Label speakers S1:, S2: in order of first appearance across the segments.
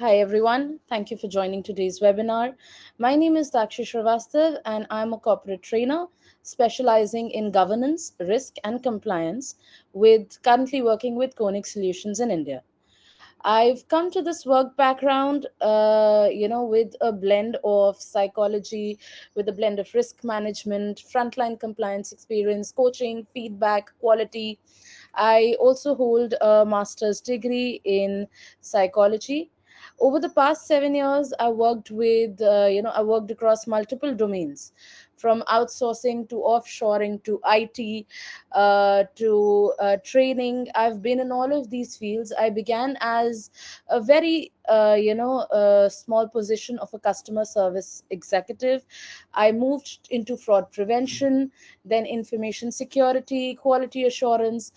S1: Hi everyone. Thank you for joining today's webinar. My name is Dakshi Srivastav and I'm a corporate trainer specializing in governance, risk and compliance with currently working with Koenig Solutions in India. I've come to this work background, with a blend of psychology, with a blend of risk management, frontline compliance experience, coaching, feedback, quality. I also hold a master's degree in psychology. Over the past 7 years, I worked across multiple domains, from outsourcing to offshoring to IT to training. I've been in all of these fields. I began as a very small position of a customer service executive. I moved into fraud prevention, then information security, quality assurance.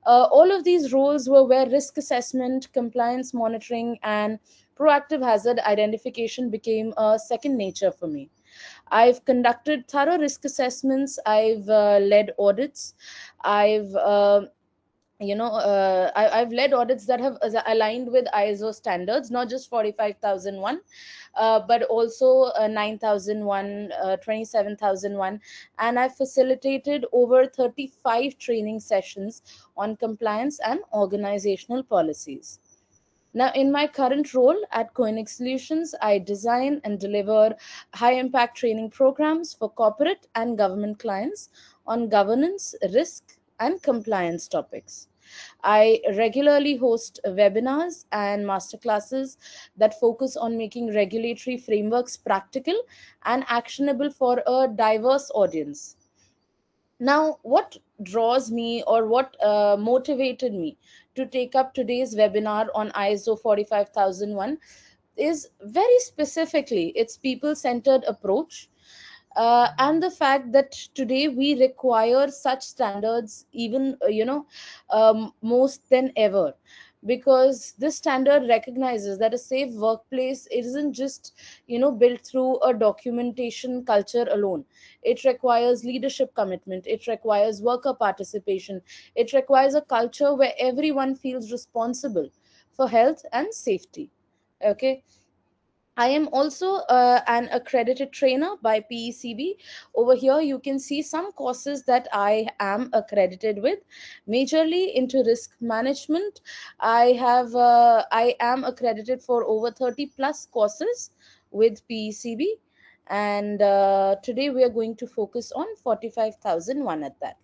S1: All of these roles were where risk assessment, compliance monitoring, and proactive hazard identification became a second nature for me. I've conducted thorough risk assessments. I've led audits. I've I've led audits that have aligned with ISO standards, not just 45001, but also 9001, 27001, and I've facilitated over 35 training sessions on compliance and organizational policies. Now, in my current role at Koenig Solutions, I design and deliver high impact training programs for corporate and government clients on governance, risk, and compliance topics. I regularly host webinars and masterclasses that focus on making regulatory frameworks practical and actionable for a diverse audience. Now, what draws me or what motivated me to take up today's webinar on ISO 45001 is very specifically its people centered approach, and the fact that today we require such standards even most than ever, because this standard recognizes that a safe workplace isn't just built through a documentation culture alone. It requires leadership commitment, it requires worker participation, it requires a culture where everyone feels responsible for health and safety. Okay, I am also an accredited trainer by PECB. Over here, you can see some courses that I am accredited with. Majorly into risk management, I am accredited for over 30 plus courses with PECB, and today we are going to focus on 45,001 at that.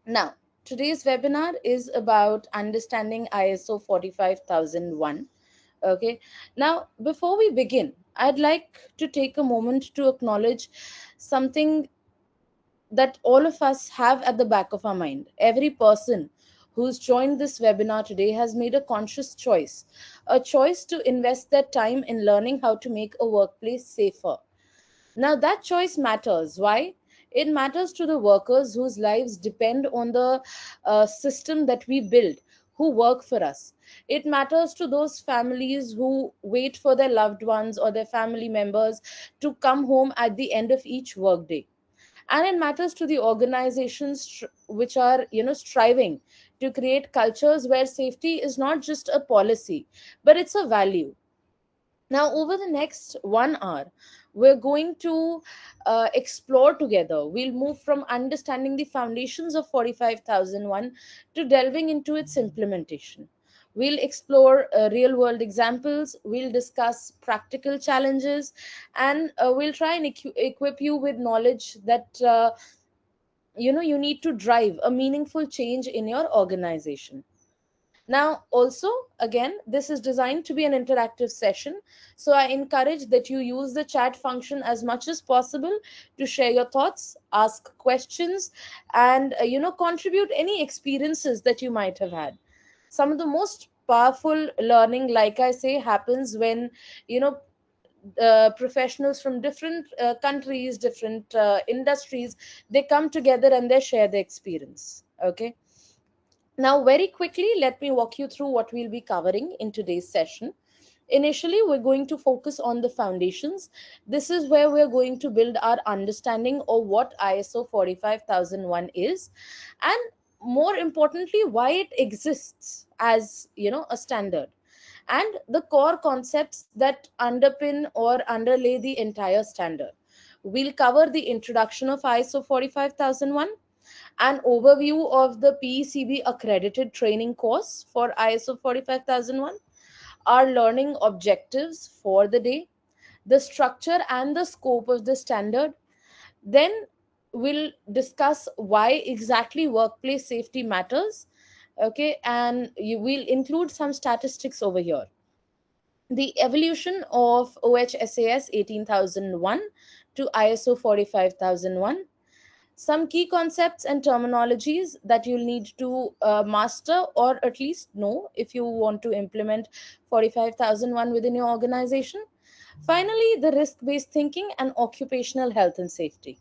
S1: Now, today's webinar is about understanding ISO 45001. Okay, now before we begin, I'd like to take a moment to acknowledge something that all of us have at the back of our mind. Every person who's joined this webinar today has made a conscious choice, a choice to invest their time in learning how to make a workplace safer. Now, that choice matters. Why? It matters to the workers whose lives depend on the system that we build, who work for us. It matters to those families who wait for their loved ones or their family members to come home at the end of each workday. And it matters to the organizations which are striving to create cultures where safety is not just a policy, but it's a value. Now, over the next 1 hour, we're going to explore together. We'll move from understanding the foundations of 45,001 to delving into its implementation. We'll explore real world examples, we'll discuss practical challenges, and we'll try and equip you with knowledge that you need to drive a meaningful change in your organization. Now, also, again, this is designed to be an interactive session. So I encourage that you use the chat function as much as possible to share your thoughts, ask questions, and, contribute any experiences that you might have had. Some of the most powerful learning, like I say, happens when, you know, professionals from different countries, different industries, they come together and they share their experience. Okay, now, very quickly, let me walk you through what we'll be covering in today's session. Initially, we're going to focus on the foundations. This is where we're going to build our understanding of what ISO 45001 is, and more importantly, why it exists as a standard. and the core concepts that underpin or underlay the entire standard. We'll cover the introduction of ISO 45001, an overview of the PECB accredited training course for ISO 45001, our learning objectives for the day, the structure and the scope of the standard. Then we'll discuss why exactly workplace safety matters. Okay, and you will include some statistics over here. The evolution of OHSAS 18001 to ISO 45001, some key concepts and terminologies that you'll need to master or at least know if you want to implement 45001 within your organization. Finally, the risk based thinking and occupational health and safety.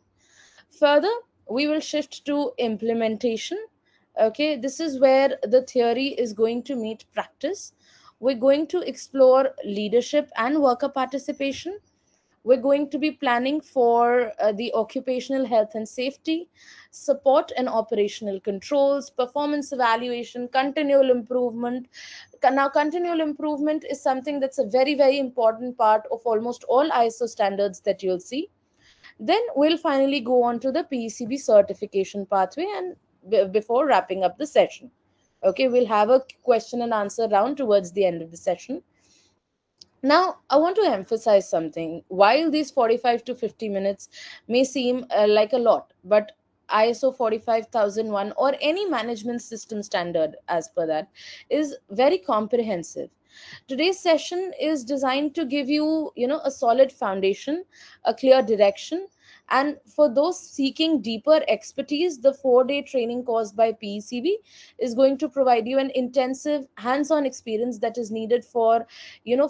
S1: Further, we will shift to implementation. Okay, this is where the theory is going to meet practice. We're going to explore leadership and worker participation. We're going to be planning for the occupational health and safety, support and operational controls, performance evaluation, continual improvement. Now, continual improvement is something that's a very, very important part of almost all ISO standards that you'll see. Then we'll finally go on to the PECB certification pathway and before wrapping up the session. Okay, we'll have a question and answer round towards the end of the session. Now, I want to emphasize something. While these 45 to 50 minutes may seem like a lot, but ISO 45001 or any management system standard as per that is very comprehensive. Today's session is designed to give you, a solid foundation, a clear direction, and for those seeking deeper expertise, the 4-day training course by PECB is going to provide you an intensive hands-on experience that is needed for,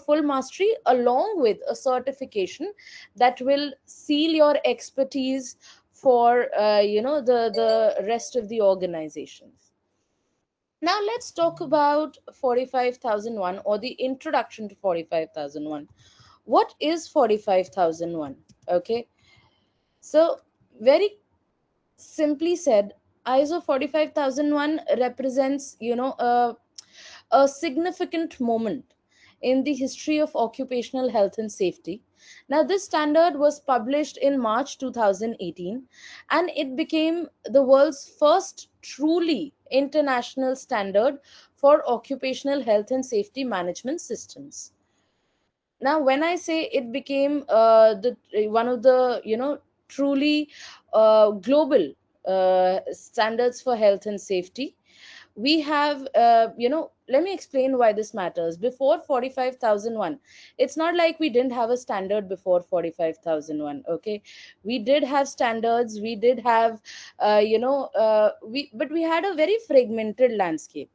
S1: full mastery, along with a certification that will seal your expertise for, the rest of the organization. Now let's talk about 45001 or the introduction to 45001. What is 45001? Okay, so very simply said, ISO 45001 represents, a significant moment in the history of occupational health and safety. Now, this standard was published in March 2018 and it became the world's first truly international standard for occupational health and safety management systems. Now, when I say it became the one of the truly global standards for health and safety, we have let me explain why this matters. Before 45001, it's not like we didn't have a standard before 45001. Okay, we did have standards, we did have we but we had a very fragmented landscape.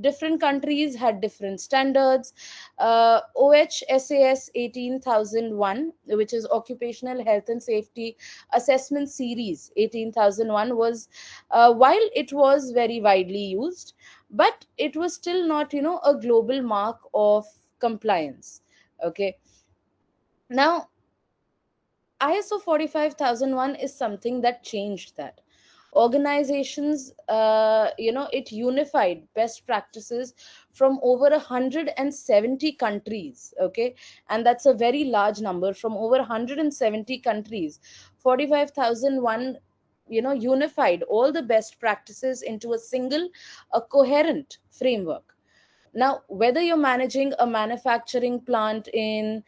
S1: Different countries had different standards. OHSAS 18001, which is Occupational Health and Safety Assessment Series 18001, was while it was very widely used, but it was still not, a global mark of compliance. Okay. Now, ISO 45001 is something that changed that. Organizations, it unified best practices from over 170 countries. Okay, and that's a very large number. From over 170 countries, 45001, unified all the best practices into a single, a coherent framework. Now, whether you're managing a manufacturing plant in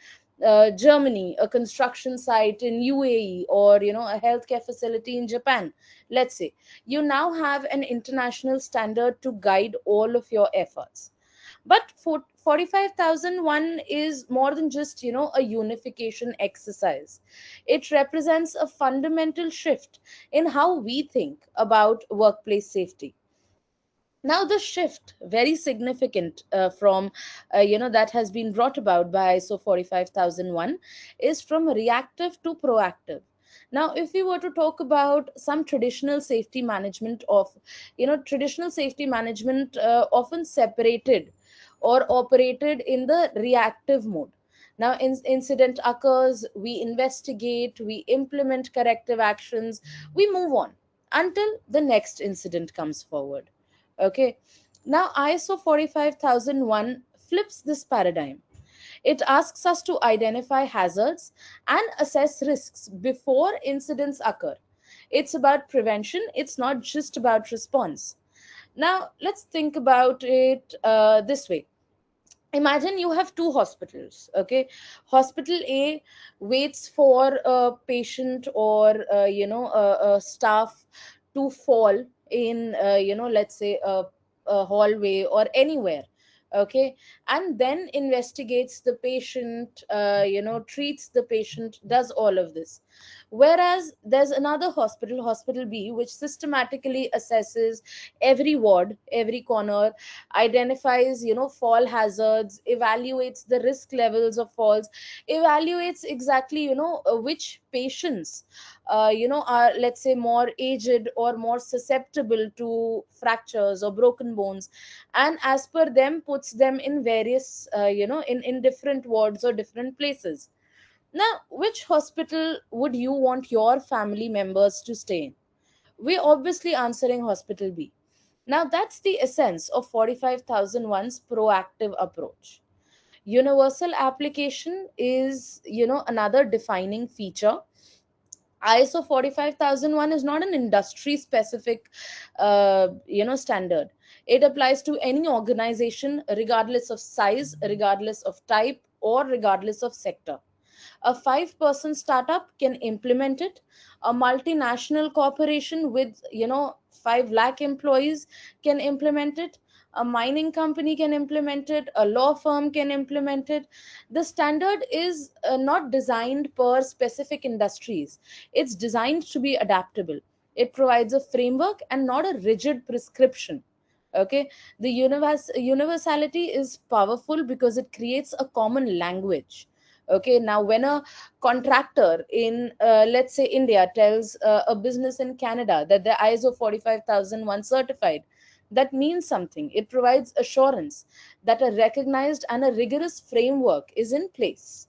S1: Germany, a construction site in UAE, or a healthcare facility in Japan, let's say, you now have an international standard to guide all of your efforts. But for 45001 is more than just a unification exercise. It represents a fundamental shift in how we think about workplace safety. Now the shift, very significant, from that has been brought about by ISO 45001, is from reactive to proactive. Now, if we were to talk about some traditional safety management of, traditional safety management often separated or operated in the reactive mode. Now, incident occurs, we investigate, we implement corrective actions, we move on until the next incident comes forward. Okay. Now, ISO 45001 flips this paradigm. It asks us to identify hazards and assess risks before incidents occur. It's about prevention, it's not just about response. Now, let's think about it this way. Imagine you have two hospitals. Okay, hospital A waits for a patient or a staff to fall in let's say a hallway or anywhere. Okay, and then investigates the patient, treats the patient, does all of this. Whereas there's another hospital, hospital B, which systematically assesses every ward, every corner, identifies fall hazards, evaluates the risk levels of falls, evaluates exactly which patients are, let's say, more aged or more susceptible to fractures or broken bones, and as per them puts them in various in different wards or different places. Now, which hospital would you want your family members to stay in? We're obviously answering hospital B. Now, that's the essence of 45,001's proactive approach. Universal application is, another defining feature. ISO 45001 is not an industry specific, standard. It applies to any organization, regardless of size, regardless of type, or regardless of sector. A five-person startup can implement it. A multinational corporation with 5 lakh employees can implement it. A mining company can implement it. A law firm can implement it. The standard is not designed per specific industries. It's designed to be adaptable. It provides a framework and not a rigid prescription. Okay, the universality is powerful because it creates a common language. Okay, now when a contractor in let's say India tells a business in Canada that the ISO 45001 certified, that means something. It provides assurance that a recognized and a rigorous framework is in place.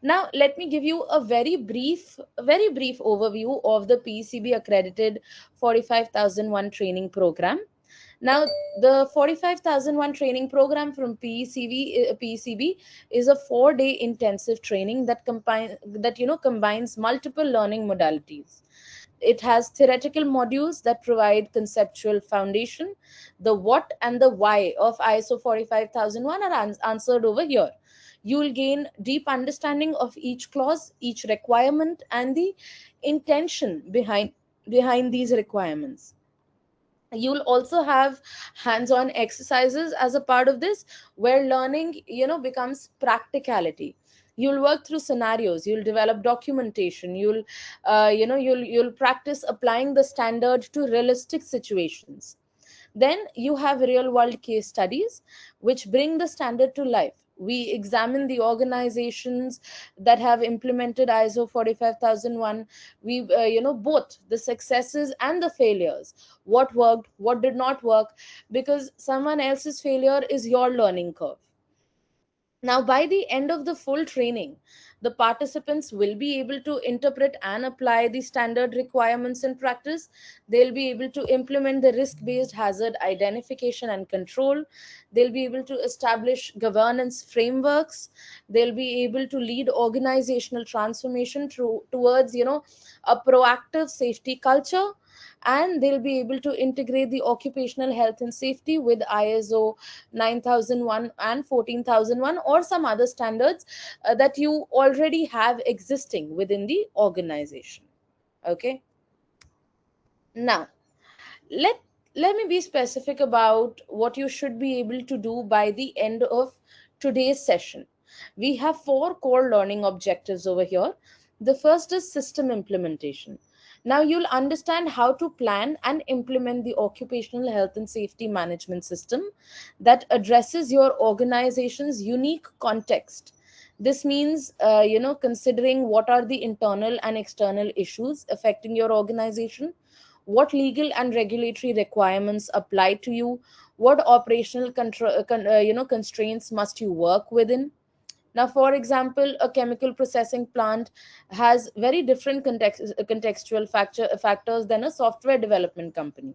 S1: Now, let me give you a very brief overview of the PCB accredited 45001 training program. Now, the 45,001 training program from PCB is a 4-day intensive training that combines multiple learning modalities. It has theoretical modules that provide conceptual foundation. The what and the why of ISO 45001 are answered over here. You will gain deep understanding of each clause, each requirement, and the intention behind these requirements. You'll also have hands-on exercises as a part of this, where learning becomes practicality. You'll work through scenarios, you'll develop documentation, you'll practice applying the standard to realistic situations. Then you have real world case studies which bring the standard to life. We examine the organizations that have implemented ISO 45001. We, both the successes and the failures. What worked, what did not work, because someone else's failure is your learning curve. Now, by the end of the full training, the participants will be able to interpret and apply the standard requirements in practice. They'll be able to implement the risk based hazard identification and control. They'll be able to establish governance frameworks. They'll be able to lead organizational transformation towards, a proactive safety culture. And they'll be able to integrate the occupational health and safety with ISO 9001 and 14001 or some other standards that you already have existing within the organization. Okay, now let let me be specific about what you should be able to do by the end of today's session. We have four core learning objectives over here. The first is system implementation. Now you'll understand how to plan and implement the occupational health and safety management system that addresses your organization's unique context. This means considering what are the internal and external issues affecting your organization, what legal and regulatory requirements apply to you, what operational constraints must you work within. Now, for example, a chemical processing plant has very different contextual factors than a software development company.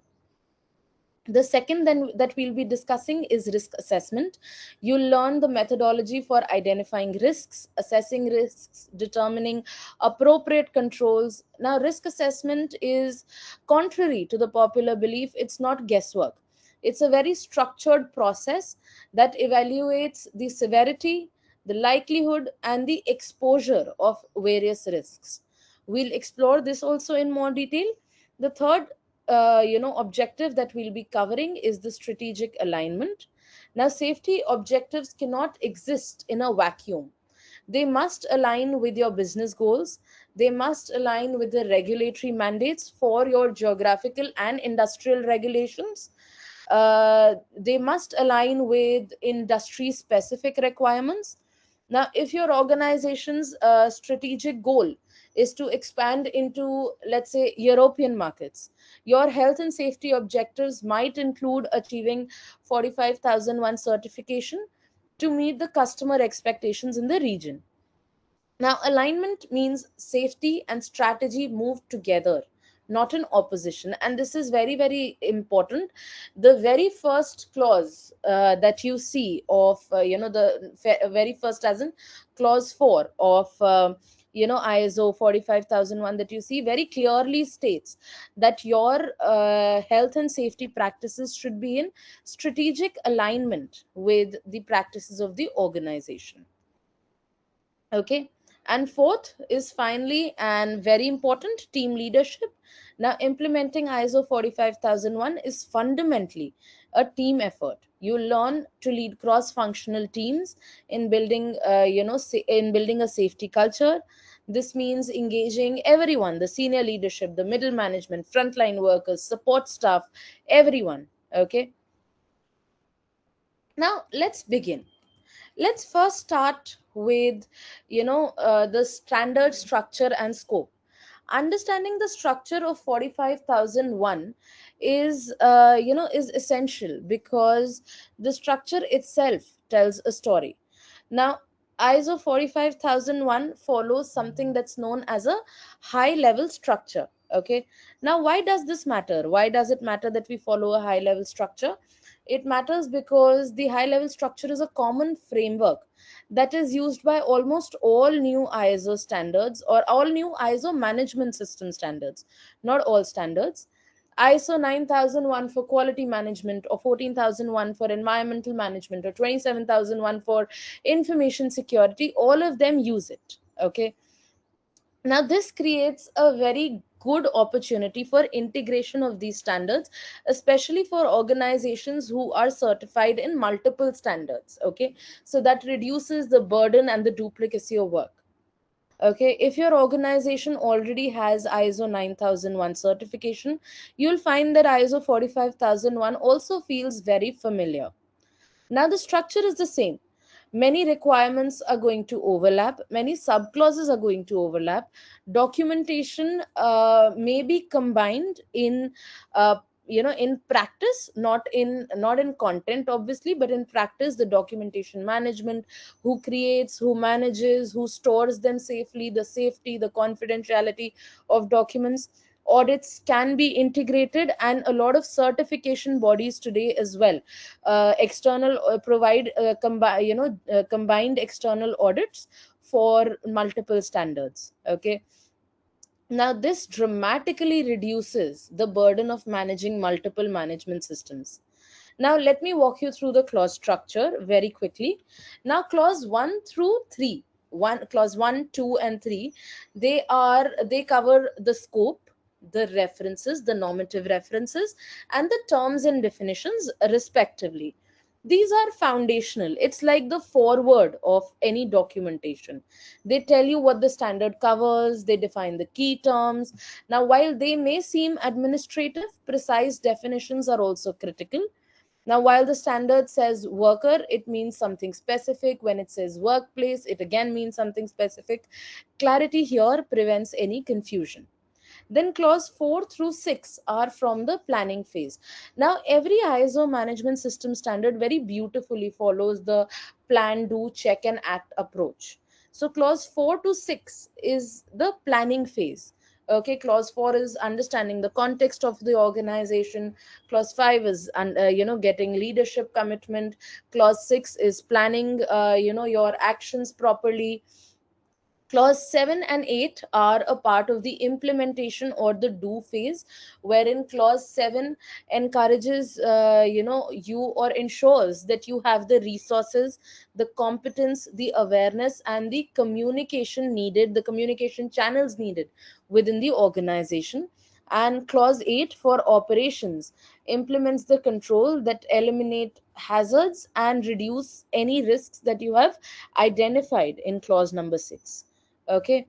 S1: The second then that we'll be discussing is risk assessment. You learn the methodology for identifying risks, assessing risks, determining appropriate controls. Now, risk assessment is contrary to the popular belief, it's not guesswork. It's a very structured process that evaluates the severity, the likelihood, and the exposure of various risks. We'll explore this also in more detail. The third objective that we'll be covering is the strategic alignment. Now, safety objectives cannot exist in a vacuum. They must align with your business goals. They must align with the regulatory mandates for your geographical and industrial regulations. They must align with industry specific requirements. Now, if your organization's strategic goal is to expand into, let's say, European markets, your health and safety objectives might include achieving 45,001 certification to meet the customer expectations in the region. Now, alignment means safety and strategy move together, not in opposition. And this is very, very important. The very first clause that you see of, very first, as in clause 4 of, ISO 45001, that you see very clearly states that your health and safety practices should be in strategic alignment with the practices of the organization. Okay. And fourth is finally and very important, team leadership. Now, implementing ISO 45001 is fundamentally a team effort. You learn to lead cross functional teams in building in building a safety culture. This means engaging everyone, the senior leadership, the middle management, frontline workers, support staff, everyone. Okay. Now, let's begin. Let's first start with the standard structure and scope. Understanding the structure of 45001 is essential, because the structure itself tells a story. Now, ISO 45001 follows something that's known as a high level structure. Okay. Now, why does this matter? Why does it matter that we follow a high level structure? It matters because the high level structure is a common framework that is used by almost all new ISO standards, or all new ISO management system standards, not all standards. ISO 9001 for quality management, or 14001 for environmental management, or 27001 for information security, all of them use it. Okay. Now, this creates a very good opportunity for integration of these standards, especially for organizations who are certified in multiple standards. Okay. So that reduces the burden and the duplicacy of work. Okay. If your organization already has ISO 9001 certification, you'll find that ISO 45001 also feels very familiar. Now, the structure is the same. Many requirements are going to overlap, many subclauses are going to overlap. Documentation may be combined in in practice, not in content obviously, but in practice, the documentation management, who creates, who manages, who stores them safely, the safety, the confidentiality of documents. Audits can be integrated, and a lot of certification bodies today as well external provide combined external audits for multiple standards. Okay. Now, this dramatically reduces the burden of managing multiple management systems. Now, let me walk you through the clause structure very quickly. Now, clause 1 through 3, clause 1, 2, and 3, they cover the scope, the references, the normative references, and the terms and definitions respectively. These are foundational. It's like the foreword of any documentation. They tell you what the standard covers, they define the key terms. Now, while they may seem administrative, precise definitions are also critical. Now, while the standard says worker, it means something specific. When it says workplace, it again means something specific. Clarity here prevents any confusion. Then clause 4 through 6 are from the planning phase. Now, every ISO management system standard very beautifully follows the plan, do, check, and act approach. So clause 4 to 6 is the planning phase. Okay, clause 4 is understanding the context of the organization. Clause 5 is getting leadership commitment. Clause 6 is planning your actions properly. Clause 7 and 8 are a part of the implementation or the do phase, wherein clause 7 encourages, you, or ensures that you have the resources, the competence, the awareness, and the communication needed, the communication channels needed within the organization. And clause 8 for operations implements the control that eliminate hazards and reduce any risks that you have identified in clause number 6. Okay.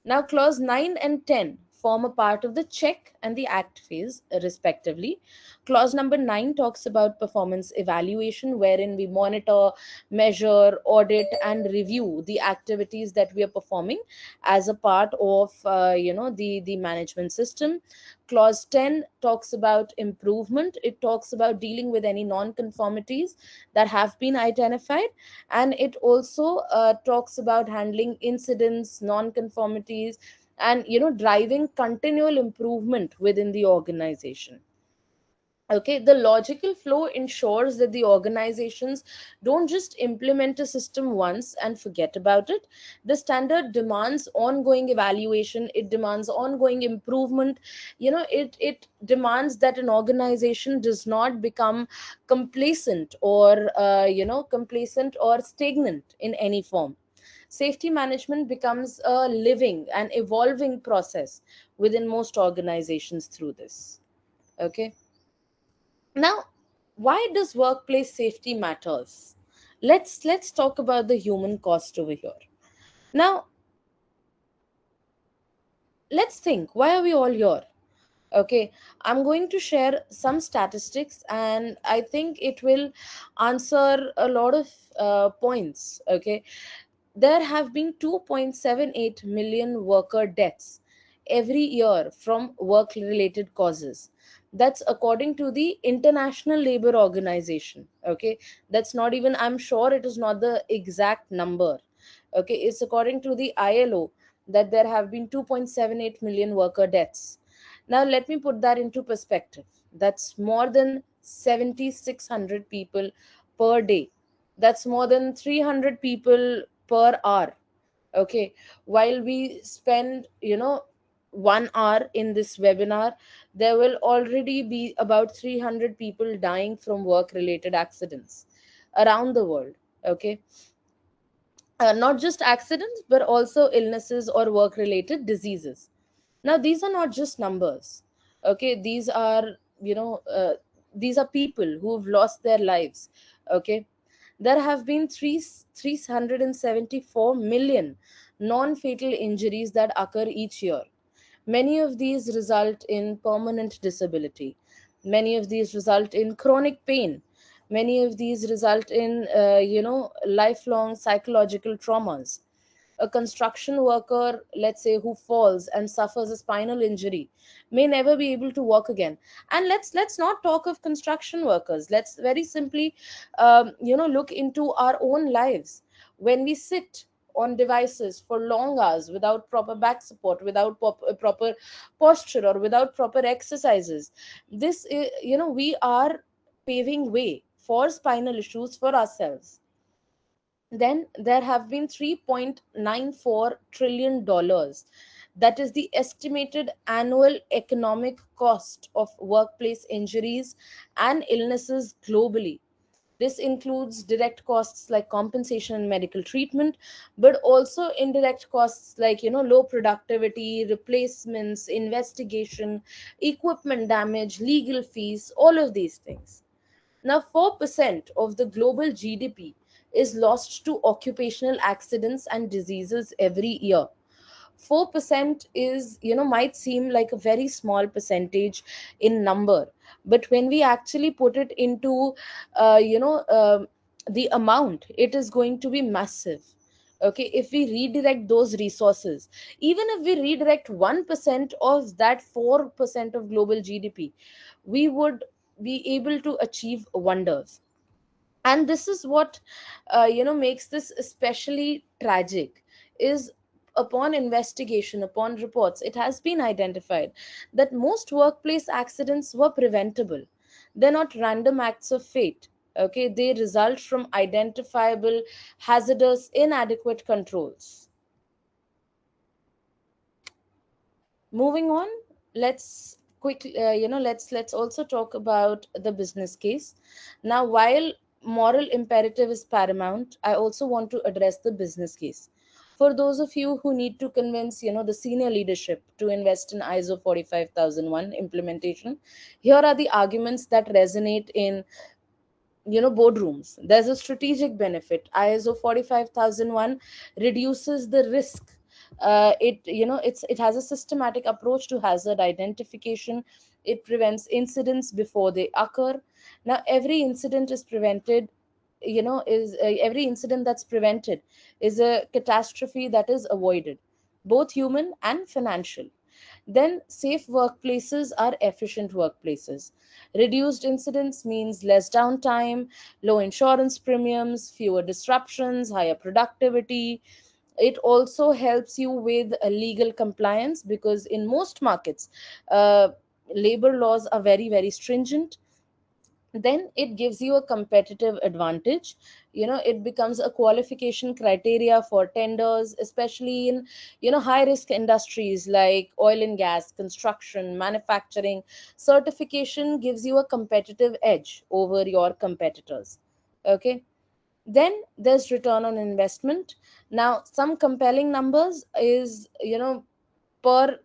S1: Now, clause 9 and 10 form a part of the check and the act phase, respectively. Clause number 9 talks about performance evaluation, wherein we monitor, measure, audit, and review the activities that we are performing as a part of, the management system. Clause 10 talks about improvement. It talks about dealing with any non-conformities that have been identified, and it also talks about handling incidents, non-conformities, and driving continual improvement within the organization. Okay, the logical flow ensures that the organizations don't just implement a system once and forget about it. The standard demands ongoing evaluation, it demands ongoing improvement. It demands that an organization does not become complacent or stagnant in any form. Safety management becomes a living and evolving process within most organizations through this. Okay. Now, why does workplace safety matters? Let's talk about the human cost over here. Now, let's think, why are we all here? Okay, I'm going to share some statistics, and I think it will answer a lot of points. Okay, there have been 2.78 million worker deaths every year from work related causes. That's according to the International Labor Organization. Okay, that's not even, I'm sure it is not the exact number. Okay, it's according to the ILO that there have been 2.78 million worker deaths. Now, let me put that into perspective. That's more than 7,600 people per day. That's more than 300 people per hour. Okay, while we spend 1 hour in this webinar, there will already be about 300 people dying from work related accidents around the world. Okay, not just accidents but also illnesses or work related diseases. Now, these are not just numbers. Okay, these are people who have lost their lives. Okay, there have been 374 million non-fatal injuries that occur each year. Many of these result in permanent disability. Many of these result in chronic pain. Many of these result in, lifelong psychological traumas. A construction worker, let's say, who falls and suffers a spinal injury may never be able to walk again. And let's not talk of construction workers. Let's very simply, look into our own lives. When we sit on devices for long hours without proper back support, without proper posture, or without proper exercises, we are paving way for spinal issues for ourselves. Then there have been $3.94 trillion. That is the estimated annual economic cost of workplace injuries and illnesses globally. This includes direct costs like compensation and medical treatment, but also indirect costs like, low productivity, replacements, investigation, equipment damage, legal fees, all of these things. Now, 4% of the global GDP is lost to occupational accidents and diseases every year. 4% is, might seem like a very small percentage in number, but when we actually put it into, uh, you know, um the amount, it is going to be massive. Okay, if we redirect those resources, even if we redirect 1% of that 4% of global GDP, we would be able to achieve wonders. And this is what makes this especially tragic, is upon investigation, upon reports, it has been identified that most workplace accidents were preventable. They're not random acts of fate. Okay, they result from identifiable hazardous inadequate controls. Moving on, let's quickly let's also talk about the business case. Now, while moral imperative is paramount, I also want to address the business case. For those of you who need to convince, the senior leadership to invest in ISO 45001 implementation, here are the arguments that resonate in, boardrooms. There's a strategic benefit. ISO 45001 reduces the risk. It has a systematic approach to hazard identification. It prevents incidents before they occur. Now, every incident that's prevented is a catastrophe that is avoided, both human and financial. Then, safe workplaces are efficient workplaces. Reduced incidents means less downtime, low insurance premiums, fewer disruptions, higher productivity. It also helps you with legal compliance, because in most markets, uh, labor laws are very, very stringent. Then it gives you a competitive advantage. It becomes a qualification criteria for tenders, especially in, high risk industries like oil and gas, construction, manufacturing. Certification gives you a competitive edge over your competitors. Okay. Then there's return on investment. Now, some compelling numbers is, per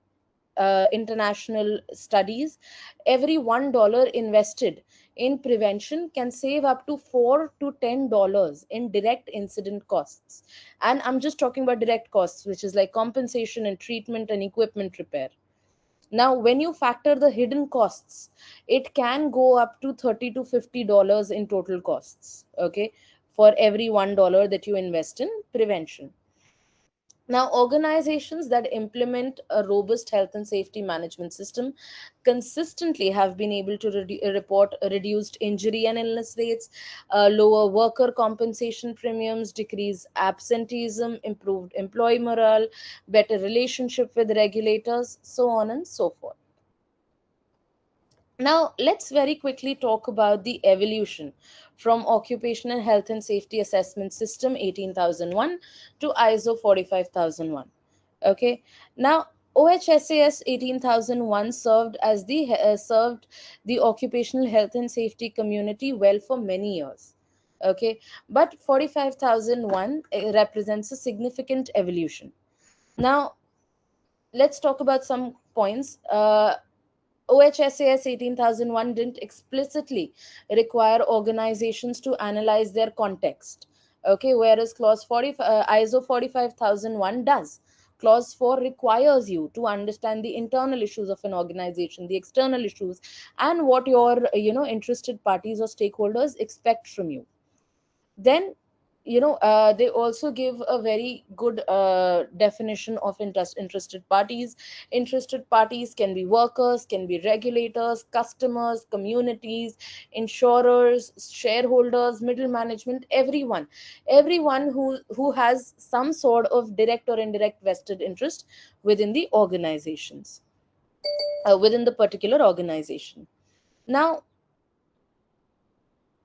S1: international studies, every $1 invested in prevention can save up to $4 to $10 in direct incident costs. And I'm just talking about direct costs, which is like compensation and treatment and equipment repair. Now, when you factor the hidden costs, it can go up to $30 to $50 in total costs. Okay, for every $1 that you invest in prevention. Now, organizations that implement a robust health and safety management system consistently have been able to report reduced injury and illness rates, lower worker compensation premiums, decreased absenteeism, improved employee morale, better relationship with regulators, so on and so forth. Now, let's very quickly talk about the evolution from Occupational Health and Safety Assessment System 18001 to ISO 45001. Okay. Now, OHSAS 18001 served the occupational health and safety community well for many years. Okay, but 45001 represents a significant evolution. Now, let's talk about some points. OHSAS 18001 didn't explicitly require organizations to analyze their context. Okay, whereas Clause 40, ISO 45001 does. Clause 4 requires you to understand the internal issues of an organization, the external issues, and what your interested parties or stakeholders expect from you. Then, they also give a very good definition of interested parties. Interested parties can be workers, can be regulators, customers, communities, insurers, shareholders, middle management, everyone who has some sort of direct or indirect vested interest within the organizations, within the particular organization. Now,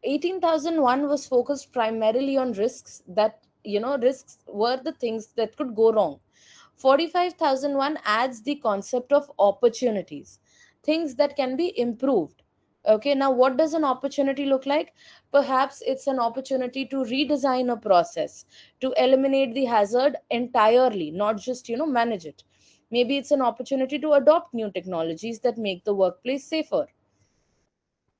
S1: 18001 was focused primarily on risks, that risks were the things that could go wrong. 45001 adds the concept of opportunities, things that can be improved. Okay, now what does an opportunity look like? Perhaps it's an opportunity to redesign a process, to eliminate the hazard entirely, not just manage it. Maybe it's an opportunity to adopt new technologies that make the workplace safer.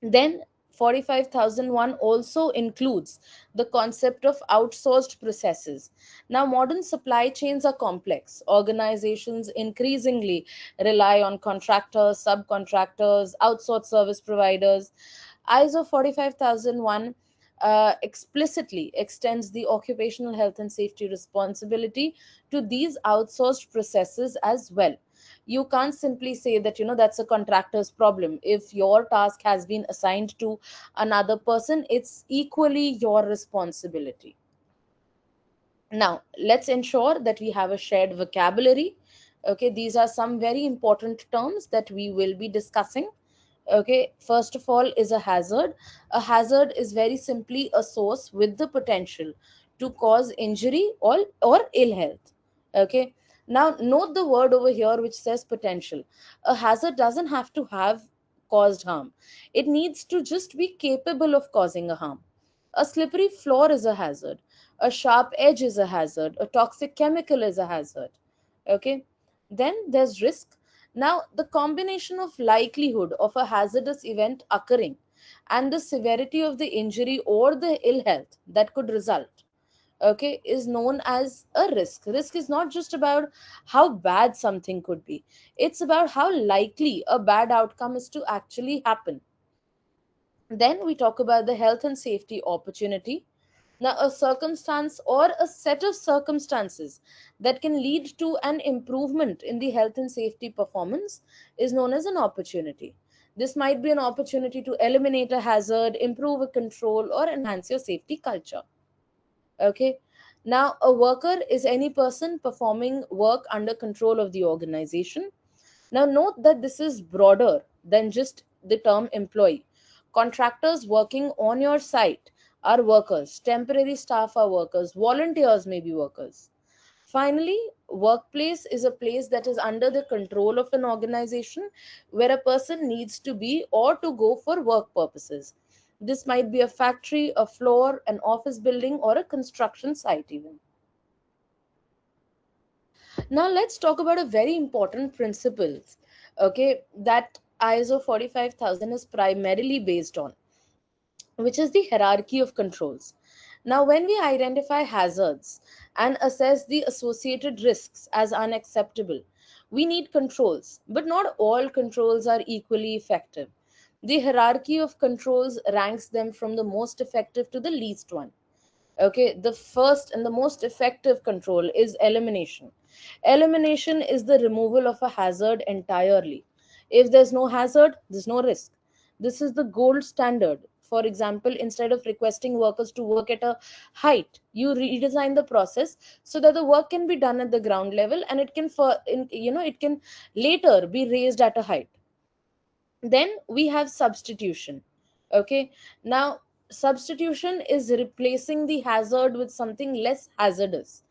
S1: Then 45001 also includes the concept of outsourced processes. Now, modern supply chains are complex. Organizations increasingly rely on contractors, subcontractors, outsourced service providers. ISO 45001 explicitly extends the occupational health and safety responsibility to these outsourced processes as well. You can't simply say that that's a contractor's problem. If your task has been assigned to another person, it's equally your responsibility. Now, let's ensure that we have a shared vocabulary. Okay, these are some very important terms that we will be discussing. Okay, first of all is a hazard. A hazard is very simply a source with the potential to cause injury or ill health. Okay, now note the word over here which says potential. A hazard doesn't have to have caused harm, it needs to just be capable of causing a harm. A slippery floor is a hazard, a sharp edge is a hazard, a toxic chemical is a hazard. Okay, then there's risk. Now, the combination of likelihood of a hazardous event occurring and the severity of the injury or the ill health that could result, okay, is known as a risk. Risk is not just about how bad something could be, it's about how likely a bad outcome is to actually happen. Then we talk about the health and safety opportunity. Now, a circumstance or a set of circumstances that can lead to an improvement in the health and safety performance is known as an opportunity. This might be an opportunity to eliminate a hazard, improve a control, or enhance your safety culture. Okay. Now, a worker is any person performing work under control of the organization. Now, note that this is broader than just the term employee. Contractors working on your site are workers, temporary staff are workers, volunteers may be workers. Finally, workplace is a place that is under the control of an organization where a person needs to be or to go for work purposes. This might be a factory, a floor, an office building, or a construction site, even. Now let's talk about a very important principle, okay, that ISO 45000 is primarily based on, which is the hierarchy of controls. Now, when we identify hazards and assess the associated risks as unacceptable, we need controls, but not all controls are equally effective. The hierarchy of controls ranks them from the most effective to the least one. Okay, the first and the most effective control is elimination. Elimination is the removal of a hazard entirely. If there's no hazard, there's no risk. This is the gold standard. For example, instead of requesting workers to work at a height, you redesign the process so that the work can be done at the ground level and it can it can later be raised at a height. Then we have substitution. Okay, now substitution is replacing the hazard with something less hazardous.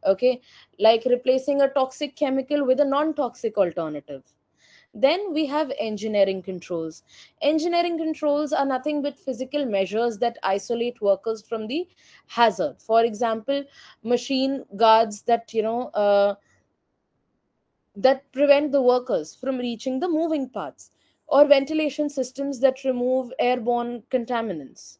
S1: Okay, like replacing a toxic chemical with a non-toxic alternative. Then we have engineering controls. Engineering controls are nothing but physical measures that isolate workers from the hazard. For example, machine guards that prevent the workers from reaching the moving parts, or ventilation systems that remove airborne contaminants.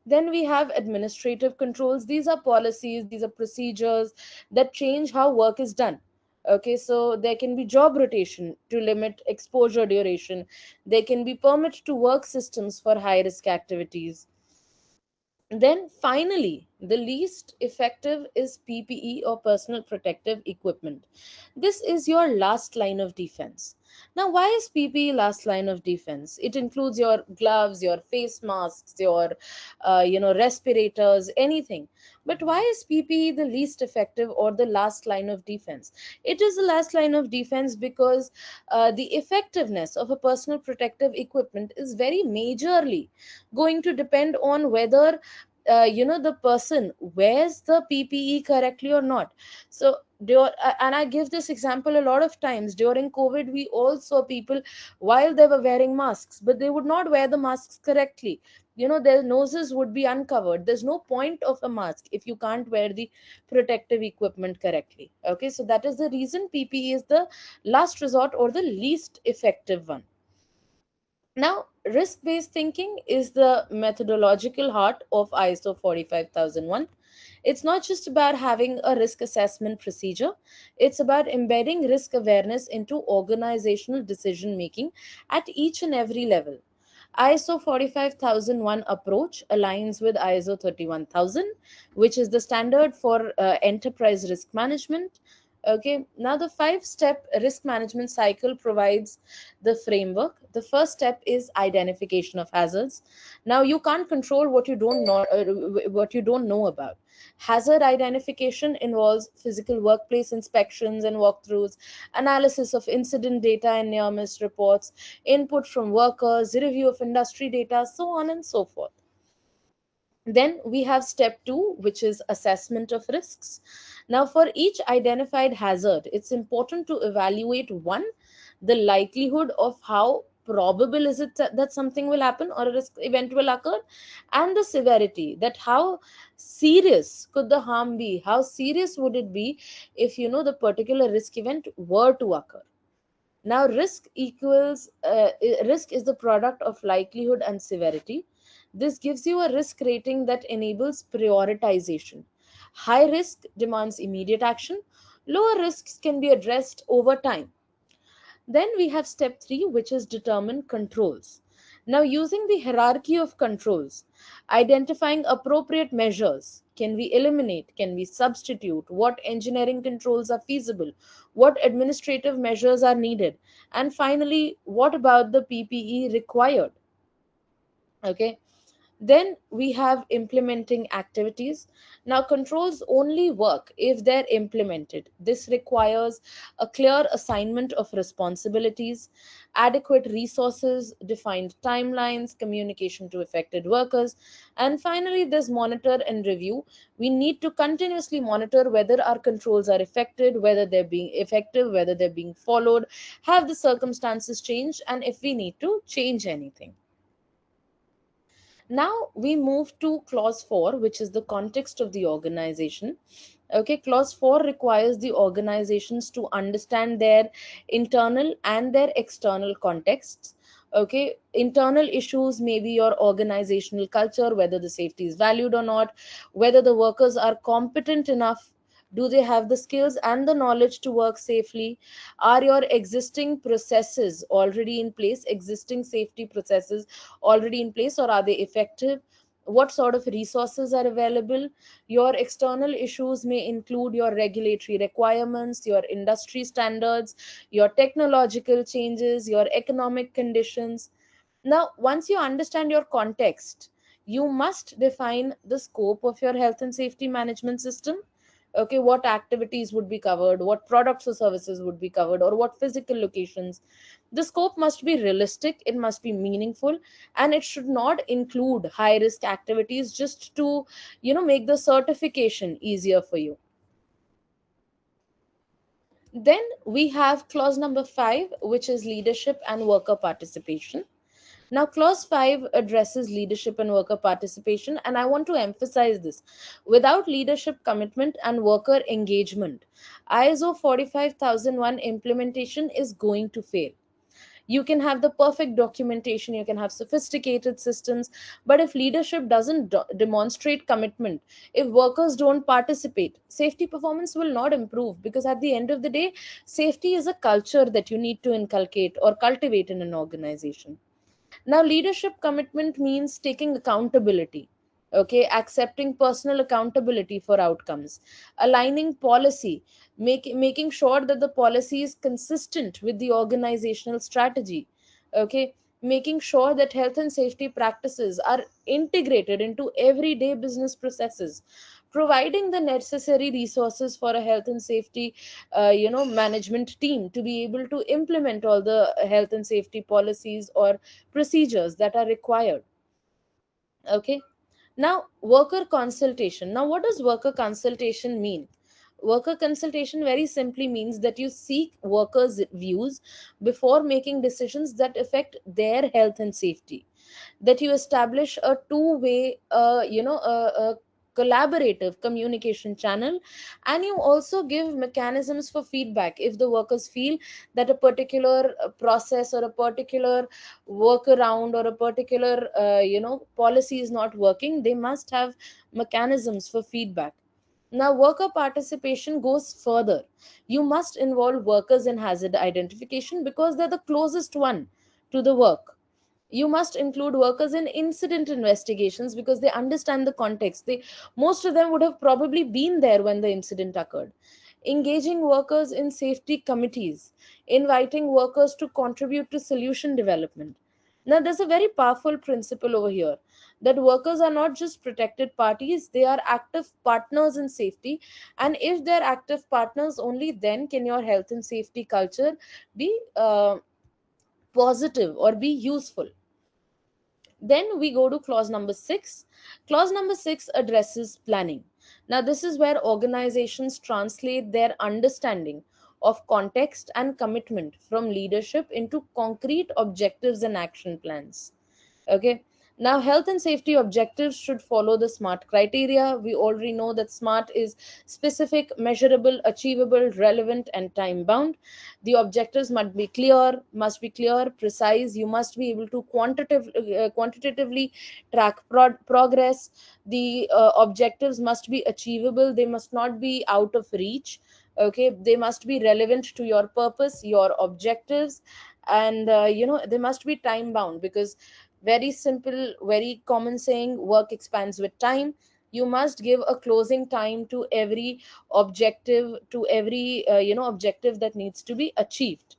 S1: Then we have administrative controls. These are policies, these are procedures that change how work is done. Okay, so there can be job rotation to limit exposure duration, there can be permit to work systems for high risk activities. Then finally, the least effective is PPE or personal protective equipment. This is your last line of defense. Now, why is PPE last line of defense? It includes your gloves, your face masks, your respirators, anything. But why is PPE the least effective or the last line of defense? It is the last line of defense because the effectiveness of a personal protective equipment is very majorly going to depend on whether the person wears the PPE correctly or not. So and I give this example a lot of times. During COVID, we all saw people while they were wearing masks, but they would not wear the masks correctly. Their noses would be uncovered. There's no point of a mask if you can't wear the protective equipment correctly. Okay, so that is the reason PPE is the last resort or the least effective one. Now, risk based thinking is the methodological heart of ISO 45001. It's not just about having a risk assessment procedure, it's about embedding risk awareness into organizational decision making at each and every level. ISO 45001 approach aligns with ISO 31000, which is the standard for enterprise risk management. Okay, now the 5 step risk management cycle provides the framework. The first step is identification of hazards. Now you can't control what you don't know about. Hazard identification involves physical workplace inspections and walkthroughs, analysis of incident data and near miss reports, input from workers, review of industry data, so on and so forth. Then we have step 2, which is assessment of risks. Now, for each identified hazard, it's important to evaluate one, the likelihood of how probable is it that something will happen or a risk event will occur, and the severity, that how serious could the harm be, how serious would it be if the particular risk event were to occur. Now, risk is the product of likelihood and severity. This gives you a risk rating that enables prioritization. High risk demands immediate action. Lower risks can be addressed over time. Then we have step 3, which is determine controls. Now, using the hierarchy of controls, identifying appropriate measures, can we eliminate, can we substitute, what engineering controls are feasible, what administrative measures are needed, and finally, what about the PPE required? Okay, then we have implementing activities. Now, controls only work if they're implemented. This requires a clear assignment of responsibilities, adequate resources, defined timelines, communication to affected workers, and finally, there's monitor and review. We need to continuously monitor whether our controls are effective, whether they're being effective, whether they're being followed, have the circumstances changed, and if we need to change anything. Now we move to clause 4, which is the context of the organization. Okay, clause 4 requires the organizations to understand their internal and their external contexts. Okay, internal issues may be your organizational culture, whether the safety is valued or not, whether the workers are competent enough, do they have the skills and the knowledge to work safely, are your existing processes already in place, existing safety processes already in place, or are they effective, what sort of resources are available. Your external issues may include your regulatory requirements, your industry standards, your technological changes, your economic conditions. Now, once you understand your context, you must define the scope of your health and safety management system. Okay, what activities would be covered, what products or services would be covered, or what physical locations. The scope must be realistic, it must be meaningful, and it should not include high risk activities just to make the certification easier for you. Then we have clause number 5, which is leadership and worker participation. Now, clause 5 addresses leadership and worker participation, and I want to emphasize this. Without leadership commitment and worker engagement, ISO 45001 implementation is going to fail. You can have the perfect documentation, you can have sophisticated systems, but if leadership doesn't demonstrate commitment, if workers don't participate, safety performance will not improve, because at the end of the day, safety is a culture that you need to inculcate or cultivate in an organization. Now, leadership commitment means taking accountability, okay, accepting personal accountability for outcomes, aligning policy, making sure that the policy is consistent with the organizational strategy, okay, making sure that health and safety practices are integrated into everyday business processes, providing the necessary resources for a health and safety management team to be able to implement all the health and safety policies or procedures that are required. Okay, now worker consultation. Now, what does worker consultation mean? Worker consultation very simply means that you seek workers views before making decisions that affect their health and safety, that you establish a two-way a collaborative communication channel, and you also give mechanisms for feedback if the workers feel that a particular process or a particular workaround or a particular policy is not working. They must have mechanisms for feedback. Now, worker participation goes further. You must involve workers in hazard identification because they're the closest one to the work. You must include workers in incident investigations because they understand the context. Most of them would have probably been there when the incident occurred. engaging workers in safety committees, inviting workers to contribute to solution development. Now, there's a very powerful principle over here that workers are not just protected parties, they are active partners in safety. And if they're active partners, only then can your health and safety culture be positive or be useful. Then we go to clause number 6. Clause number 6 addresses planning. Now, this is where organizations translate their understanding of context and commitment from leadership into concrete objectives and action plans. Okay. Now, health and safety objectives should follow the SMART criteria. We already know that SMART is specific, measurable, achievable, relevant, and time bound. The objectives must be clear, precise. You must be able to quantitatively track progress. The objectives must be achievable. They must not be out of reach. Okay, they must be relevant to your purpose, your objectives, and they must be time bound, because very simple, very common saying, work expands with time. You must give a closing time to every objective, to every objective that needs to be achieved.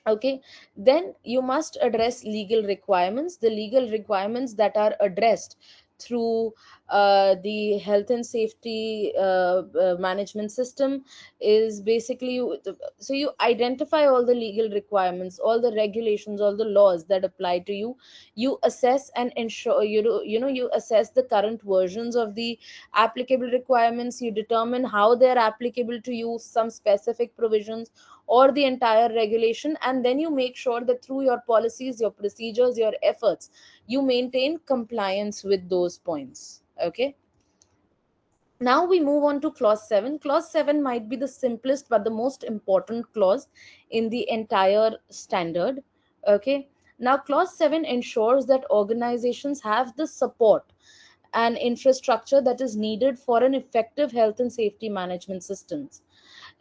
S1: Okay. Then you must address legal requirements. The legal requirements that are addressed through the health and safety management system is basically, so you identify all the legal requirements, all the regulations, all the laws that apply to you. You assess and ensure, you assess the current versions of the applicable requirements. You determine how they are applicable to you, some specific provisions or the entire regulation, and then you make sure that through your policies, your procedures, your efforts, you maintain compliance with those points. Okay. Now we move on to clause 7. Clause 7 might be the simplest but the most important clause in the entire standard. Okay. Now, clause 7 ensures that organizations have the support and infrastructure that is needed for an effective health and safety management systems.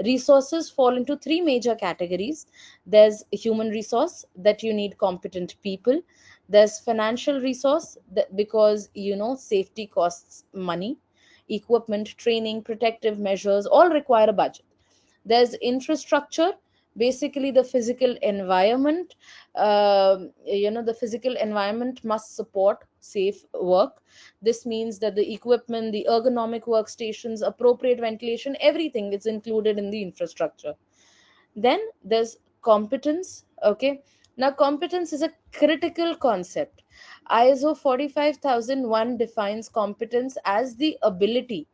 S1: Resources fall into three major categories. There's human resource, that you need competent people. There's financial resource, that because safety costs money. Equipment, training, protective measures all require a budget. There's infrastructure, basically the physical environment. The physical environment must support safe work. This means that the equipment, the ergonomic workstations, appropriate ventilation, everything is included in the infrastructure. Then there's competence. Okay. Now, competence is a critical concept. ISO 45001 defines competence as the ability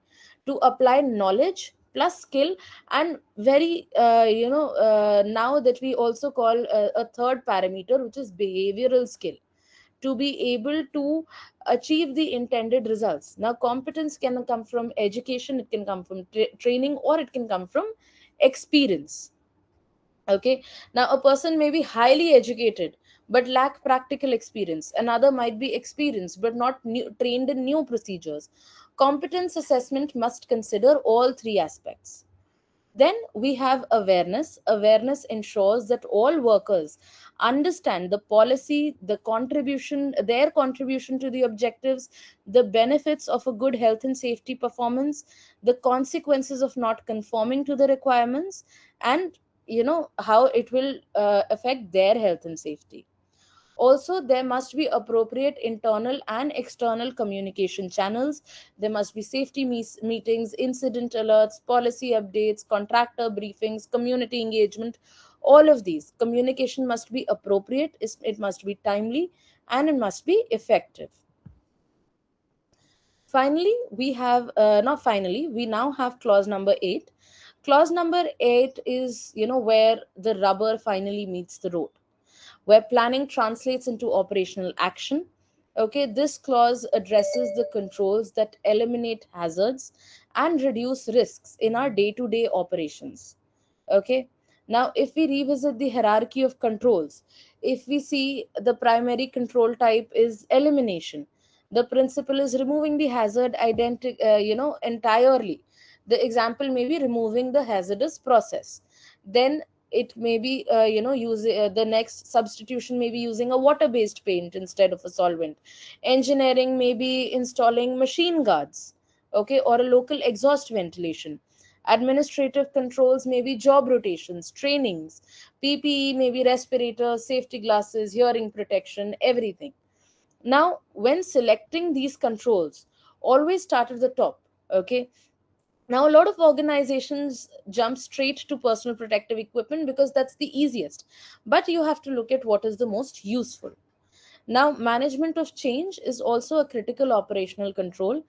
S1: to apply knowledge plus skill, and very now that we also call a third parameter, which is behavioral skill, to be able to achieve the intended results. Now, competence can come from education, it can come from training, or it can come from experience. Okay. Now, a person may be highly educated but lack practical experience. Another might be experienced but not trained in new procedures. Competence assessment must consider all three aspects. Then we have awareness. Awareness ensures that all workers understand the policy, their contribution to the objectives, the benefits of a good health and safety performance, the consequences of not conforming to the requirements, and how it will affect their health and safety. Also, there must be appropriate internal and external communication channels. There must be safety meetings, incident alerts, policy updates, contractor briefings, community engagement. All of these communication must be appropriate, it must be timely, and it must be effective. Finally, we now have clause number 8. Clause number 8 is where the rubber finally meets the road, where planning translates into operational action. Okay, this clause addresses the controls that eliminate hazards and reduce risks in our day to day operations. Okay. Now, if we revisit the hierarchy of controls, if we see the primary control type is elimination, the principle is removing the hazard entirely. The example may be removing the hazardous process. Then it may be the next substitution may be using a water based paint instead of a solvent. Engineering may be installing machine guards, okay, or a local exhaust ventilation. Administrative controls may be job rotations, trainings. PPE may be respirators, safety glasses, hearing protection, everything. Now, when selecting these controls, always start at the top. Okay. Now, a lot of organizations jump straight to personal protective equipment because that's the easiest. But you have to look at what is the most useful. Now, management of change is also a critical operational control.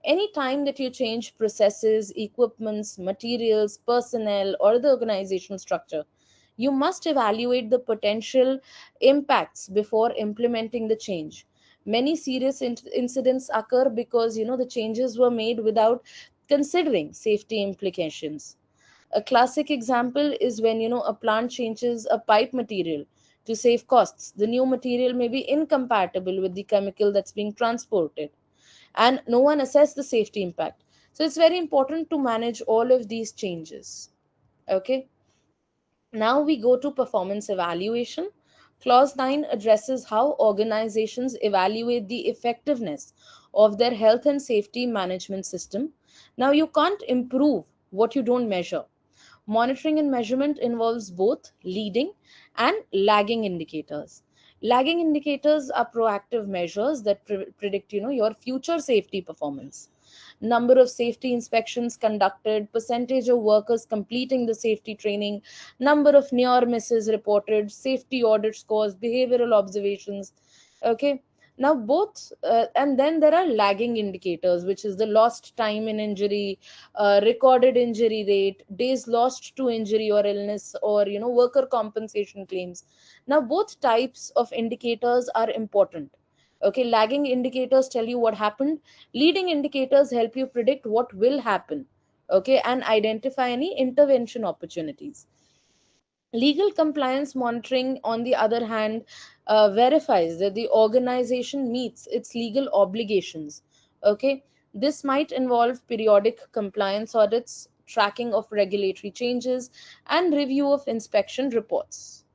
S1: Any time that you change processes, equipments, materials, personnel, or the organizational structure, you must evaluate the potential impacts before implementing the change. Many serious incidents occur because the changes were made without considering safety implications. A classic example is when a plant changes a pipe material to save costs. The new material may be incompatible with the chemical that's being transported, and no one assessed the safety impact. So it's very important to manage all of these changes. Okay. Now we go to performance evaluation. Clause 9 addresses how organizations evaluate the effectiveness of their health and safety management system. Now, you can't improve what you don't measure. Monitoring and measurement involves both leading and lagging indicators. Lagging indicators are proactive measures that predict your future safety performance. Number of safety inspections conducted, percentage of workers completing the safety training, number of near misses reported, safety audit scores, behavioral observations. Okay. Now, both, and then there are lagging indicators, which is the lost time in injury, recorded injury rate, days lost to injury or illness, or worker compensation claims. Now, both types of indicators are important. Okay, lagging indicators tell you what happened, leading indicators help you predict what will happen. Okay, and identify any intervention opportunities. Legal compliance monitoring, on the other hand, verifies that the organization meets its legal obligations. Okay, this might involve periodic compliance audits, tracking of regulatory changes, and review of inspection reports.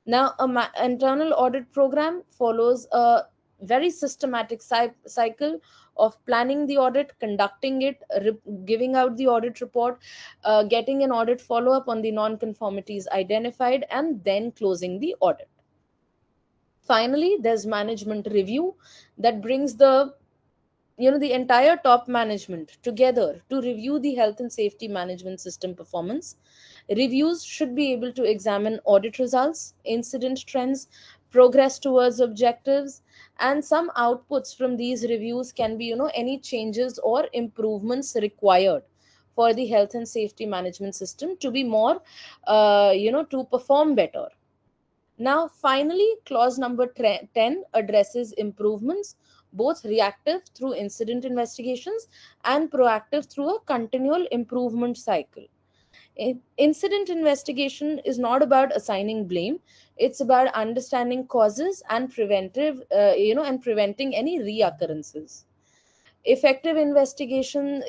S1: Now, internal audit program follows a very systematic cycle of planning the audit, conducting it, giving out the audit report, getting an audit follow up on the non-conformities identified, and then closing the audit. Finally, there's management review that brings the entire top management together to review the health and safety management system performance. Reviews should be able to examine audit results, incident trends, progress towards objectives, and some outputs from these reviews can be any changes or improvements required for the health and safety management system to be more to perform better. Now, finally, clause number 10 addresses improvements, both reactive through incident investigations and proactive through a continual improvement cycle. Incident investigation is not about assigning blame. It's about understanding causes and preventing any reoccurrences. Effective investigation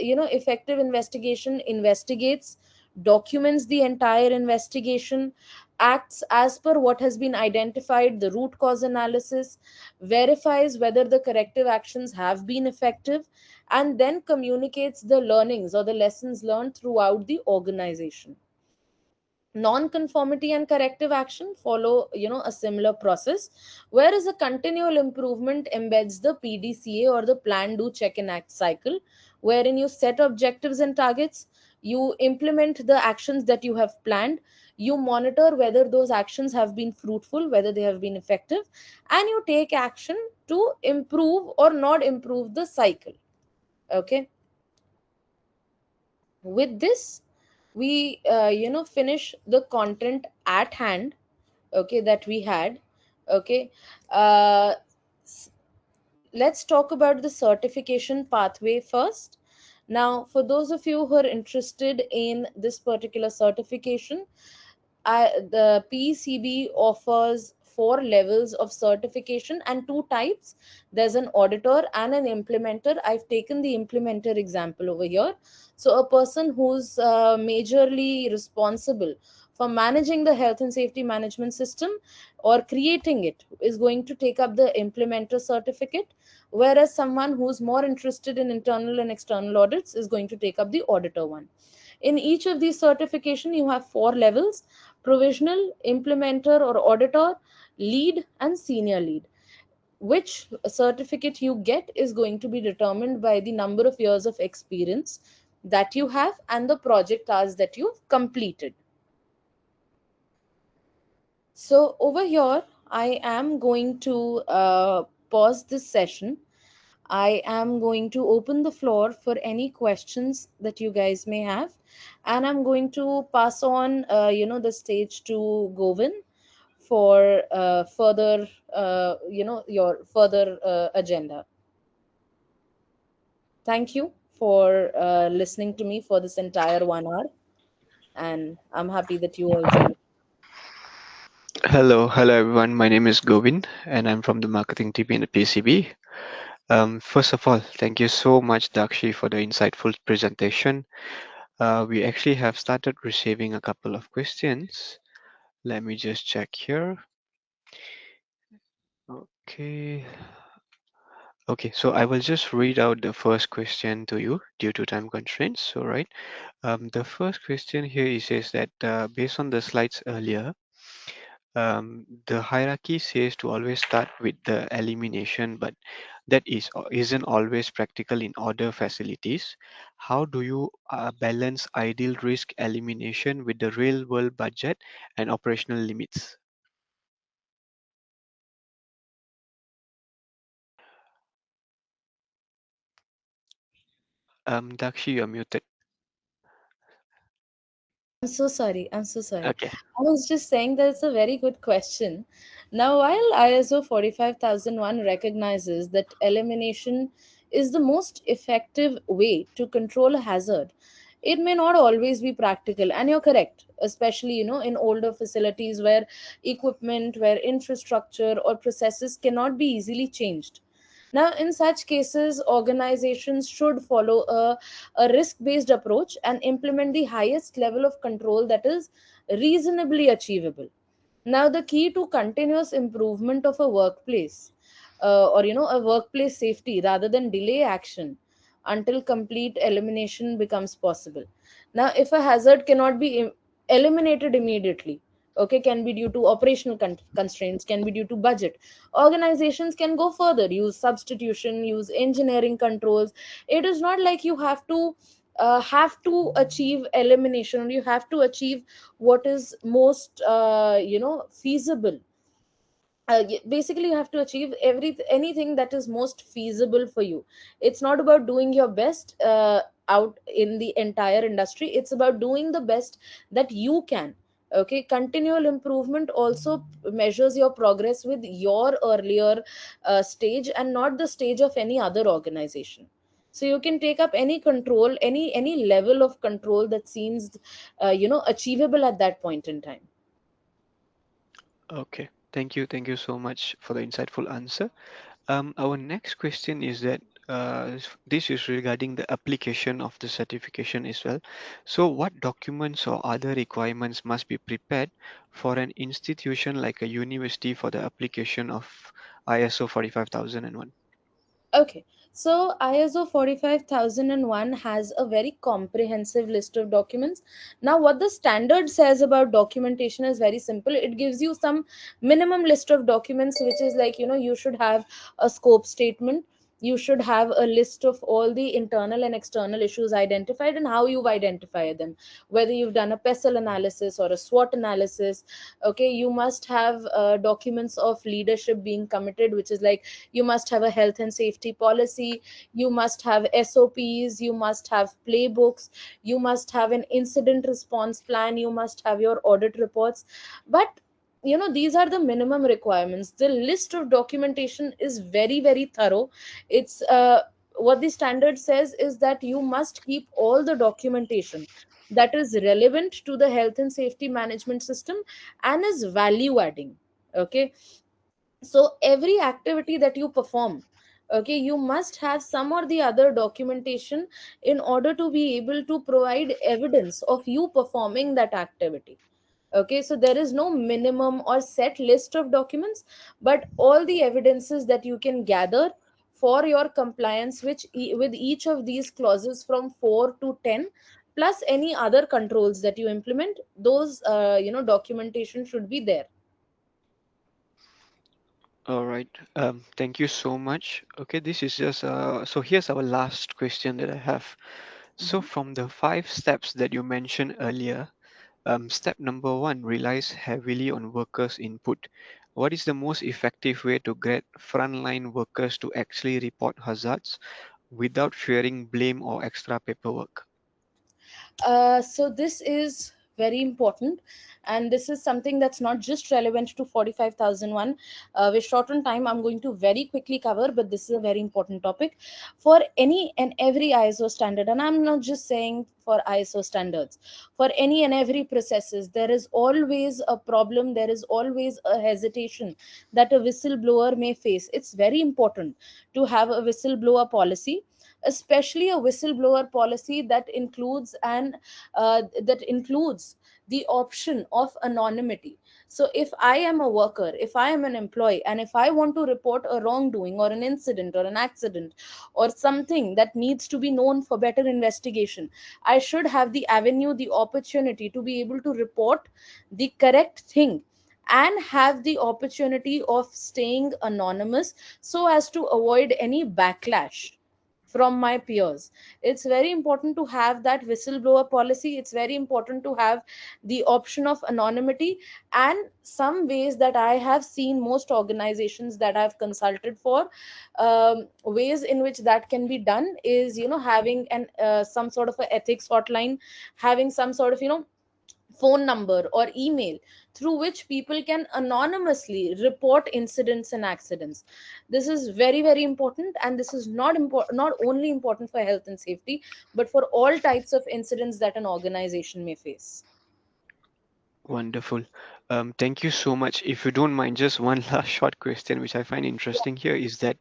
S1: investigates, documents the entire investigation, acts as per what has been identified, the root cause analysis, verifies whether the corrective actions have been effective, and then communicates the learnings or the lessons learned throughout the organization. Non-conformity and corrective action follow a similar process, whereas a continual improvement embeds the PDCA, or the plan, do, check and act cycle, wherein you set objectives and targets, you implement the actions that you have planned, you monitor whether those actions have been fruitful, whether they have been effective, and you take action to improve or not improve the cycle. Okay. With this, we finish the content at hand, okay, that we had. Okay. uh, s- let's talk about the certification pathway first. Now, for those of you who are interested in this particular certification, the PCB offers four levels of certification and two types. There's an auditor and an implementer. I've taken the implementer example over here. So, a person who's majorly responsible for managing the health and safety management system or creating it is going to take up the implementer certificate, whereas someone who's more interested in internal and external audits is going to take up the auditor one. In each of these certification, you have four levels: provisional, implementer or auditor, lead, and senior lead. Which certificate you get is going to be determined by the number of years of experience that you have and the project tasks that you've completed. So over here, I am going to pause this session. I am going to open the floor for any questions that you guys may have, and I'm going to pass on, the stage to Govin for further, your further agenda. Thank you for listening to me for this entire 1 hour, and I'm happy that you all joined.
S2: Hello everyone. My name is Govin, and I'm from the marketing team in the PCB. First of all, thank you so much, Dakshi, for the insightful presentation. We actually have started receiving a couple of questions. Let me just check here. Okay. Okay, so I will just read out the first question to you due to time constraints. So, right, the first question here is says that based on the slides earlier, the hierarchy says to always start with the elimination, but that isn't always practical in other facilities. How do you balance ideal risk elimination with the real world budget and operational limits? Dakshi, you're muted.
S1: I'm so sorry. I'm so sorry.
S2: Okay.
S1: I was just saying that it's a very good question. Now, while ISO 45001 recognizes that elimination is the most effective way to control a hazard, it may not always be practical. And you're correct, especially, in older facilities where equipment, where infrastructure or processes cannot be easily changed. Now, in such cases, organizations should follow a risk based approach and implement the highest level of control that is reasonably achievable. Now, the key to continuous improvement of a workplace, or a workplace safety, rather than delay action until complete elimination becomes possible. Now, if a hazard cannot be eliminated immediately, okay, can be due to operational constraints, can be due to budget, organizations can go further, use substitution, use engineering controls. It is not like you have to achieve elimination, or you have to achieve what is most feasible. Basically, you have to achieve anything that is most feasible for you. It's not about doing your best out in the entire industry. It's about doing the best that you can. Okay, continual improvement also measures your progress with your earlier stage and not the stage of any other organization. So you can take up any control, any level of control that seems achievable at that point in time.
S2: Okay. Thank you. Thank you so much for the insightful answer. Our next question is that this is regarding the application of the certification as well. So, what documents or other requirements must be prepared for an institution like a university for the application of ISO 45001?
S1: Okay, so ISO 45001 has a very comprehensive list of documents. Now, what the standard says about documentation is very simple. It gives you some minimum list of documents, which is like, you should have a scope statement. You should have a list of all the internal and external issues identified and how you've identified them. Whether you've done a PESEL analysis or a SWOT analysis, okay, you must have documents of leadership being committed, which is like you must have a health and safety policy, you must have SOPs, you must have playbooks, you must have an incident response plan, you must have your audit reports. But these are the minimum requirements. The list of documentation is very, very thorough. It's what the standard says is that you must keep all the documentation that is relevant to the health and safety management system and is value adding. Okay, so every activity that you perform, okay, you must have some or the other documentation in order to be able to provide evidence of you performing that activity. Okay, so there is no minimum or set list of documents, but all the evidences that you can gather for your compliance, with each of these clauses from 4 to 10, plus any other controls that you implement, those documentation should be there.
S2: All right. Thank you so much. Okay, this is just so here's our last question that I have. So
S1: Mhm.
S2: from the five steps that you mentioned earlier, step number one relies heavily on workers' input. What is the most effective way to get frontline workers to actually report hazards without fearing blame or extra paperwork?
S1: So this is very important, and this is something that's not just relevant to 45001. We're short on time. I'm going to very quickly cover, but this is a very important topic for any and every ISO standard. And I'm not just saying for ISO standards. For any and every processes, there is always a problem. There is always a hesitation that a whistleblower may face. It's very important to have a whistleblower policy, especially a whistleblower policy that includes the option of anonymity. So if I am a worker, if I am an employee, and if I want to report a wrongdoing or an incident or an accident or something that needs to be known for better investigation, I should have the avenue, the opportunity to be able to report the correct thing and have the opportunity of staying anonymous so as to avoid any backlash from my peers. It's very important to have that whistleblower policy. It's very important to have the option of anonymity. And some ways that I have seen most organizations that I've consulted for, ways in which that can be done is, having an some sort of a ethics hotline, having some sort of, phone number or email through which people can anonymously report incidents and accidents. This is very very important, and this is not only important for health and safety, but for all types of incidents that an organization may face.
S2: Wonderful. Thank you so much. If you don't mind, just one last short question, which I find interesting here, is that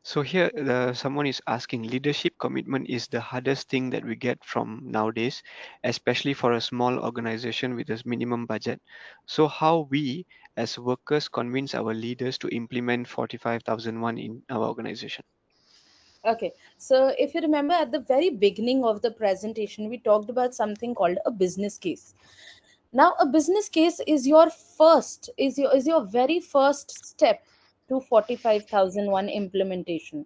S2: so here someone is asking, leadership commitment is the hardest thing that we get from nowadays, especially for a small organization with a minimum budget. So how we as workers convince our leaders to implement 45,001 in our organization?
S1: Okay, so if you remember at the very beginning of the presentation, we talked about something called a business case. Now a business case is your very first step to 45001 implementation.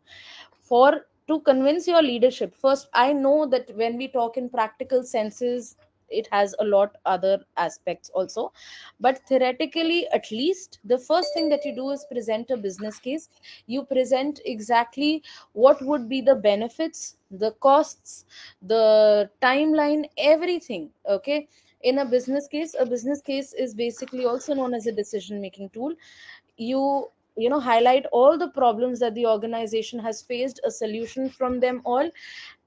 S1: For to convince your leadership, first, I know that when we talk in practical senses, it has a lot other aspects also, but theoretically, at least, the first thing that you do is present a business case. You present exactly what would be the benefits, the costs, the timeline, everything. Okay, in a business case is basically also known as a decision making tool. You highlight all the problems that the organization has faced, a solution from them all.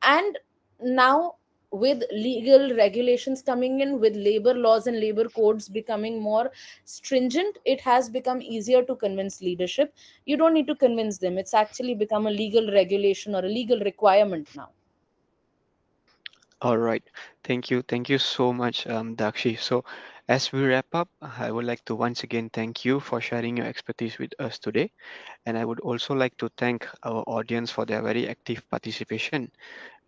S1: And now, with legal regulations coming in, with labor laws and labor codes becoming more stringent, it has become easier to convince leadership. You don't need to convince them, it's actually become a legal regulation or a legal requirement now.
S2: All right. Thank you. Thank you so much, Dakshi. So, as we wrap up, I would like to once again thank you for sharing your expertise with us today. And I would also like to thank our audience for their very active participation.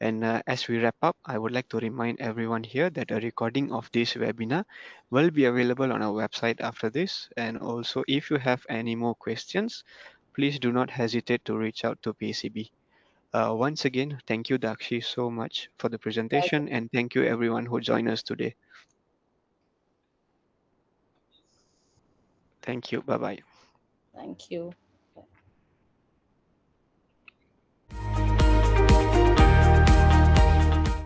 S2: And as we wrap up, I would like to remind everyone here that a recording of this webinar will be available on our website after this. And also, if you have any more questions, please do not hesitate to reach out to PCB. Once again, thank you, Dakshi, so much for the presentation, and thank you everyone who joined us today. Thank you. Bye bye.
S1: Thank you.